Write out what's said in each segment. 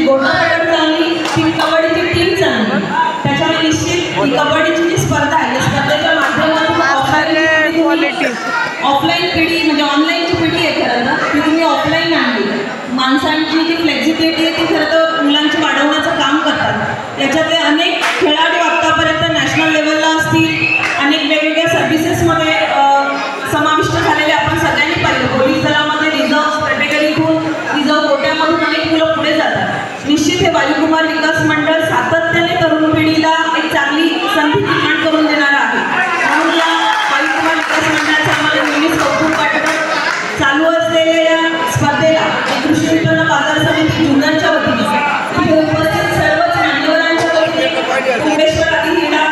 निश्चित गोटाफेक चांगली, ती कबड्डीची टीम चांगली, त्याच्यामुळे निश्चित ही कबड्डीची जी स्पर्धा आहे त्या स्पर्धेच्या माध्यमातून ऑफलाईन पिढी म्हणजे ऑनलाईनची पिढी आहे खरं तर ती तुम्ही ऑफलाईन आणली. माणसांची जी फ्लेक्झिबिलिटी आहे ती खरं तर मुलांची वाढवण्याचं काम करतात. याच्यातले अनेक खेळाडू आत्तापर्यंत नॅशनल लेवलला असतील, अनेक वेगवेगळ्या सर्व्हिसेसमध्ये समाविष्ट झालेले आपण सगळ्यांनी पाहिलं. पोलीस दलामध्ये रिझर्व्ह कॅटेगरीतून रिझर्व्ह कोट्यामधून अनेक मुलं पुढे जातात. निश्चित हे वायुकुमार विकास मंडळ सातत्याने तरुण पिढीला एक चांगली संधी निर्माण करून देणारं आहे. म्हणून या वायुकुमार विकास मंडळाचं आम्हाला नेहमीच कौतुक वाटतं. चालू असलेल्या या स्पर्धेला कृषी विपणन बाजार समिती जुन्नरच्या वतीने इथे उपस्थित सर्वच मान्यवरांच्या वतीने कुंभेश्वर आदी क्रीडा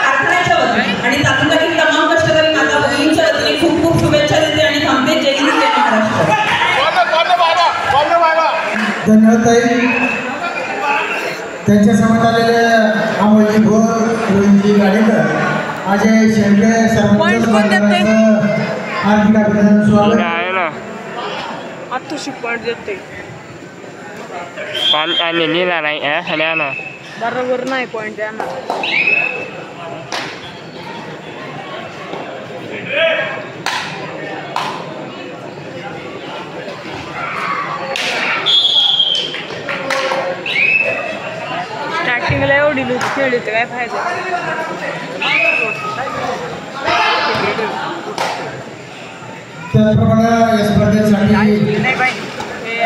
कारखान्याच्या वतीने आणि तालुक्यातील तमाम कष्टकरी माता भगिनींच्या वतीने खूप खूप शुभेच्छा देते आणि थांबते. जय हिंद, जय महाराष्ट्र. धन्यवाद ताई. त्यांच्यासमोर आलेले अमोलजी भोर, रोहितजी गाडेकर, अजय शेळके, सरपंच हार्दिक अभिनंदन, स्वागत आहे ना. आता शिकवण देते पॉईंट आणि लिहिला नाही ना बरोबर नाही पॉईंट द्या ना. स्टार्टिंगला एवढी लूट खेळली तर काय फायदा. त्याचप्रमाणे या स्पर्धेसाठी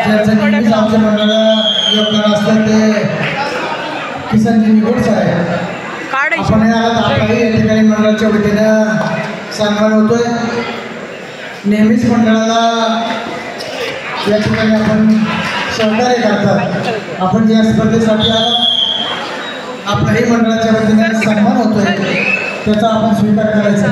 ज्यांचं नेहमीच आमच्या मंडळाला योगदान असतं ते किसनजी निगोड साहेब. आपण आपल्याही या ठिकाणी मंडळाच्या वतीनं सन्मान होतोय. नेहमीच मंडळाला या ठिकाणी आपण सहकार्य करतात. आपण ज्या स्पर्धेसाठी आपल्याही मंडळाच्या वतीने सन्मान होतोय त्याचा आपण स्वीकार करायचा.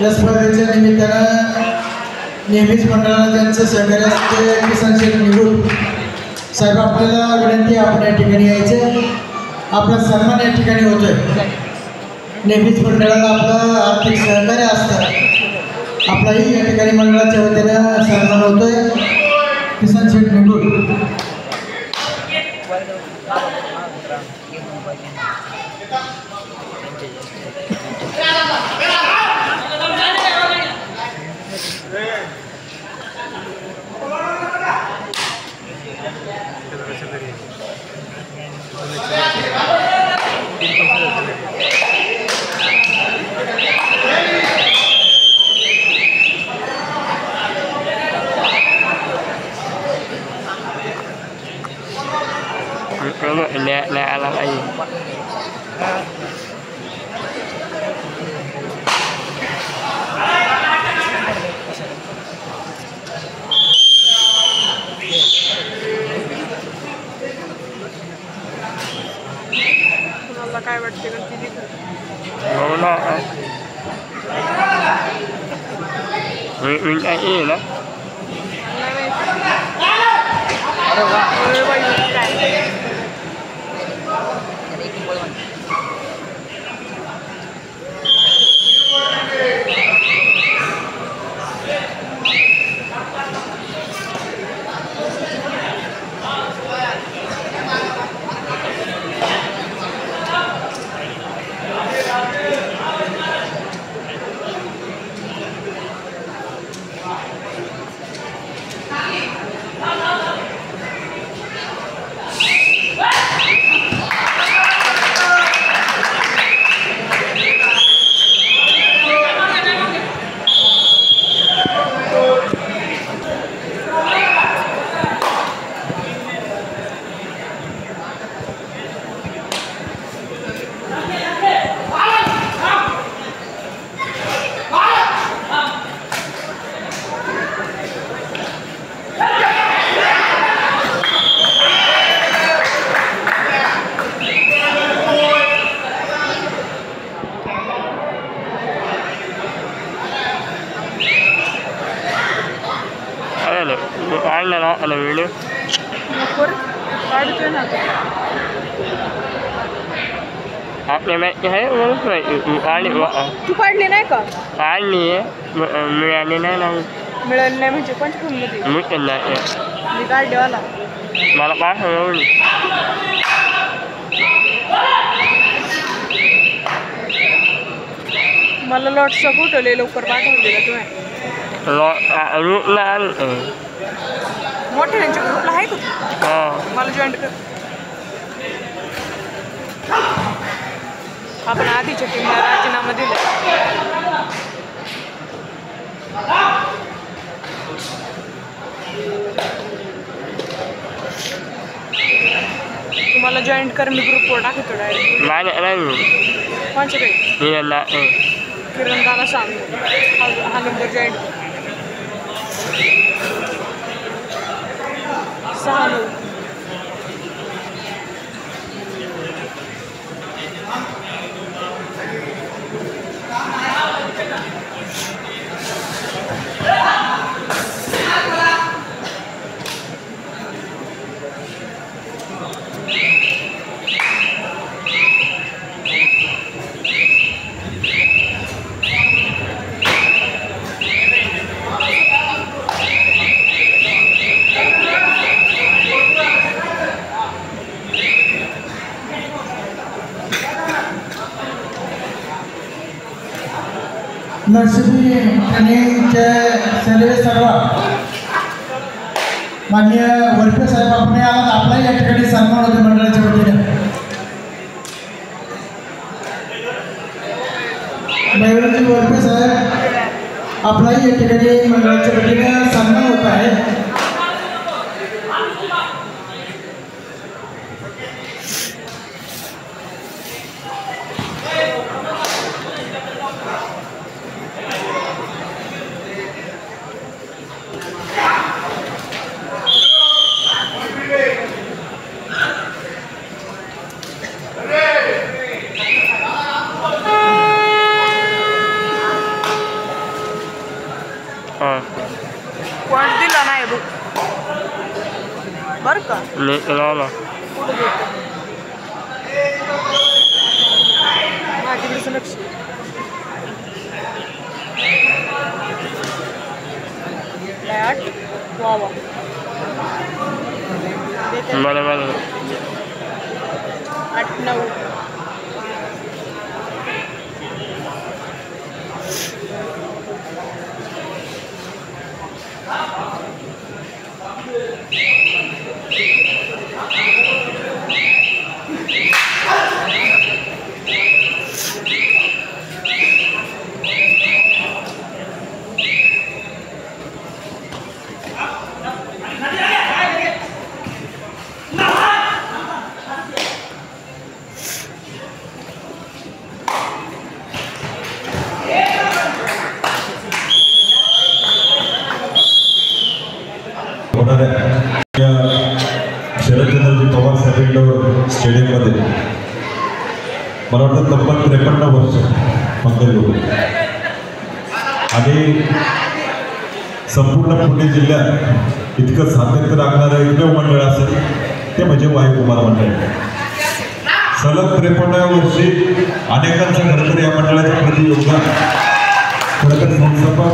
या स्पर्धेच्या निमित्तानं नेहमीच मंडळाला ज्यांचं सहकार्य असते किसन शेठ निगुड साहेब, आपल्याला विनंती आहे आपण या ठिकाणी यायचं. आपला सन्मान या ठिकाणी होतोय. नेहमीच मंडळाला आपलं आर्थिक सहकार्य असतं. आपलाही या ठिकाणी मंडळाच्या वतीनं सन्मान होतोय. किसन शेठ निगुड. Nè làm cái gì? तुम्हाला काय वाटते का ती Ngủ nó. Mình ăn gì đó. अरे वाह. ada video. नको रे काढतोय ना आता. आपल्या मॅच आहे म्हणून आणि तू काढली नाही का? आणि मिळाली नाही ना मिळाली नाही म्हणजे कोणत्या फोनमध्ये? मुलं नाही मी काढलेवाला. मला पाठवलं. मला लॉटचा फोटो लय लवकर पाठवलेला तुम्ही. ग्रुपला मोठ्यांच्या ग्रुपला आहे का तू? हां मला जॉईन कर. आपण आधीच्या टीमला राजीनामा दिला. तुम्हाला जॉईन कर मी ग्रुपवर टाकतो डायरेक्ट. नाही नाही कोणच्या काही किरण दादा सांग हा नंबर जॉईन कर. 6 नर्सरी ट्रेनिंगचे सर्व माननीय वरपे साहेब आपण आलात. आपलाही या ठिकाणी सन्मान होते मंडळाच्या वतीने. मयूरजी वरपे साहेब आपलाही या ठिकाणी मंडळाच्या वतीने सन्मान होत आहे. पॉईंट दिला नाही बघ बरं का. कुठं देतो माझ्याकडे लक्ष. आठ वा 8-9. शरदचंद्रजी पवार साहेब इंडोर स्टेडियममध्ये मला वाटतं तब्बल 53 वर्ष मंगल होते आणि संपूर्ण पुणे जिल्ह्यात इतकं सातत्य राखणारं एकमेव मंडळ असेल ते म्हणजे वायुकुमार मंडळ. सलग 53 वर्षी अनेकांचं खरं तर या मंडळाच्या प्रति योगदान. खरं तर संस्थापक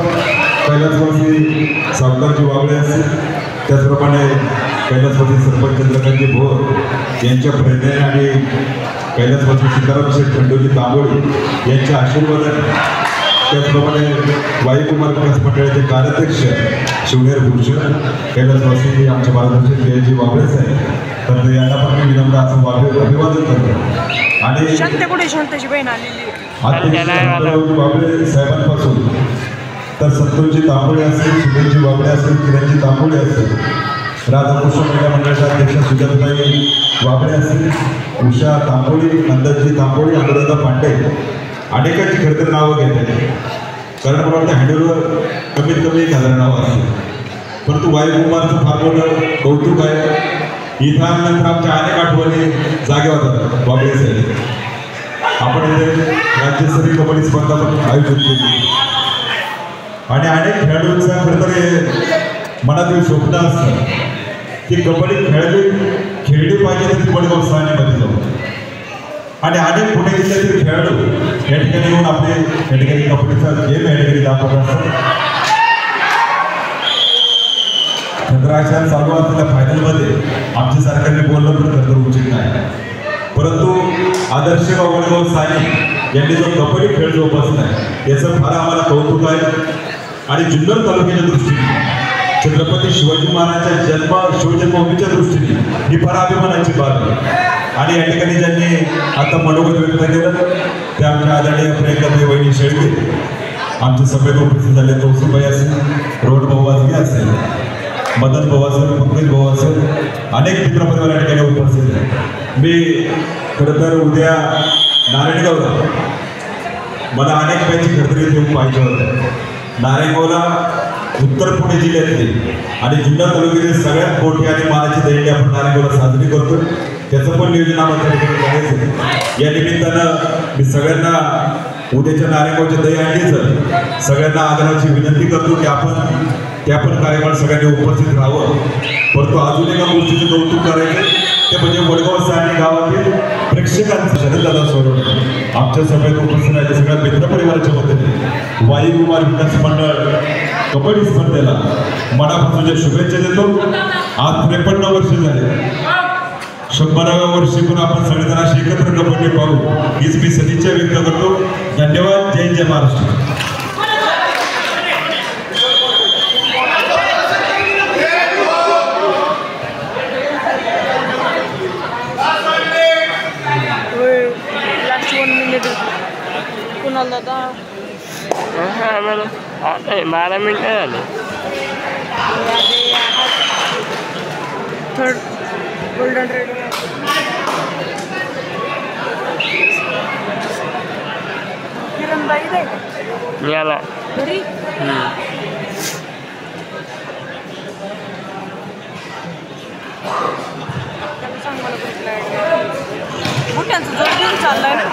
कैलासवासी सावकारजी वागळे असतील, त्याचप्रमाणे कैलासवासी सरपंच चंद्रकांतजी भोर यांच्या प्रेरणेने आणि कैलासवासी सीताराम शेठ खंडोजी तांबोळी यांच्या आशीर्वादाने, त्याचप्रमाणे वायुकुमार विकास मंडळाचे कार्याध्यक्ष शिवनेर भूषण कैलासवासी आमच्या मार्गदर्शक जयजी वाबळे साहेब, तर यांना पण मी विनम्र असं अभिवादन करतो. आणि शांताची बहीण आलेली वाबळे साहेबांपासून तर संतोषजी तांबोळे असतील, सुधीरजी वाबळे असतील, किरणजी तांबोळे असतील, राधाकृष्ण महिला मंडळाच्या अध्यक्ष सुजाताताई वाबळे असतील, उषा तांबोळी, नंदनजी तांबोळी, अनुराधा पांडे, अनेकांची खरं तर नावं घेतली. कारण मला वाटतं हँडलवर कमीत कमी 1000 नावं असतील. परंतु वायुकुमारचं फार मोठं कौतुक आहे. इथं आल्यानंतर आमच्या अनेक आठवणी जागे होतात. वाबळे साहेब आपण इथे राज्यस्तरीय कबड्डी स्पर्धा पण आयोजित केली आणि अनेक खेळाडूंचा खरं तर मनातील स्वप्न असतं की कबड्डी खेळली पाहिजे तर ती वडगाव सानेमध्ये जाऊ आणि अनेक पुणे जिल्ह्यातील खेळाडू या ठिकाणी येऊन आपले या ठिकाणी कबड्डीचा गेम या ठिकाणी दाखवत असतात. चंद्राच्या चालू असलेल्या फायनलमध्ये आमच्या सरकारने बोलणं पण खरं उचित नाही, परंतु आदर्श वडगाव साने यांनी जो कबड्डी खेळ जोपासलाय याचं फार आम्हाला कौतुक आहे. आणि जुन्नर तालुक्याच्या दृष्टीने छत्रपती शिवाजी महाराजांच्या शिवजन्मभूमीच्या दृष्टीने ही फार अभिमानाची बाब आहे. आणि या ठिकाणी ज्यांनी आता मनोगत व्यक्त केलं ते आमच्या आदरणीय प्रियंकाताई वहिनी शेळके, आमच्या सभेत उपस्थित झाले तौसीबाई असेल, रोहन भाऊ वाजगे असेल, मदन भाऊ असेल, पंकज भाऊ असेल, अनेक मित्रपरिवार या ठिकाणी उपस्थित आहेत. मी खरं तर उद्या नारायणगावला मला अनेक मॅच खरतरीत येऊन पाहिजे होत्या. नारायणगावला उत्तर पुणे जिल्ह्यातली आणि जुन्नर तालुक्यातील सगळ्यात मोठी आणि मानाची दैनी आपण नारायणगावला साजरी करतो. त्याचं पण नियोजन आम्हाला त्या ठिकाणी करायचं. या निमित्तानं मी सगळ्यांना उद्याच्या नारायणगावच्या दहीहंडीचं सगळ्यांना आदराची विनंती करतो की आपण त्या पण कार्यक्रमात सगळ्यांनी उपस्थित राहावं. परंतु अजून एका गोष्टीचं कौतुक करायचं ते म्हणजे वडगाव साने गावातील प्रेक्षकांचं शरददादा सोडवणं आमच्या सभेत उपस्थित राहिले सगळ्या मित्रपरिवाराच्या वतीने वायुकुमार विकास मंडळ कबड्डी स्पर्धेला मनापासून शुभेच्छा देतो. आज 53 वर्ष झाले. 100व्या वर्षी पण आपण सगळेजण अशी एकत्र कबड्डी पाहू हीच मी सदिच्छा व्यक्त करतो. धन्यवाद. जय जय महाराष्ट्र. लास्ट 1 मिनिट कुणाला दादा आम्हाला 12 मिनिटं झाले. थर्ड गोल्डन रेड किरणबाई आहे का याला घरी सांग मला कुठला मोठ्यांचं जोर घेऊन चाललाय ना.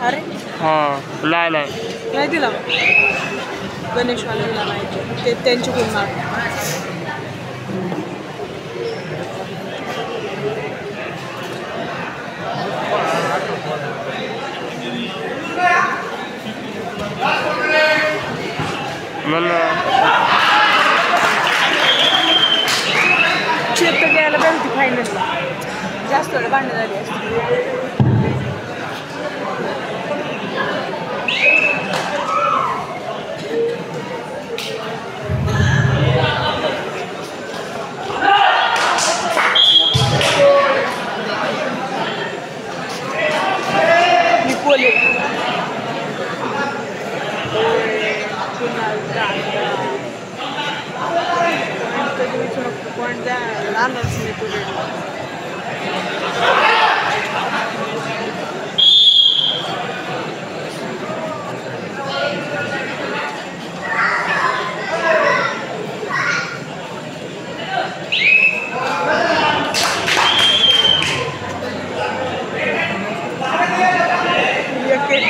अरे हां नाही दिला गणेशवाल्यांना नाही ते त्यांची गुन्हा शेत घ्यायला पाहिजे ती फायनलला जास्त भांडण झाली असते. बोले पॉइंट द्या लहानच मी तुझे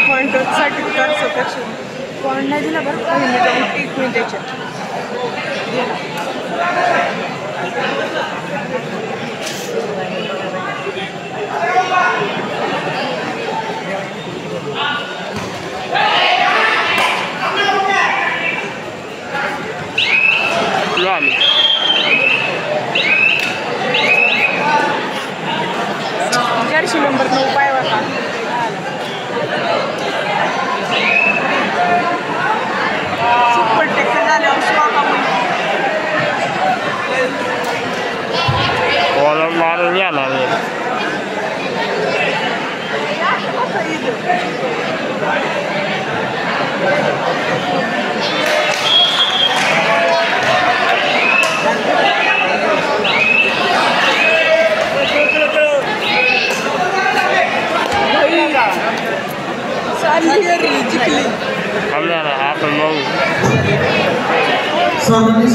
पॉईंटसाठी करण्यापेक्षा पॉईंट नाही दिला बरं पहिली जाऊन 1 मिनिटाच्या जर्सी नंबर 9 पायवा का सुपर टेक्न झाल्यावर स्वागत कॉलम मारून येणार सर्वांनी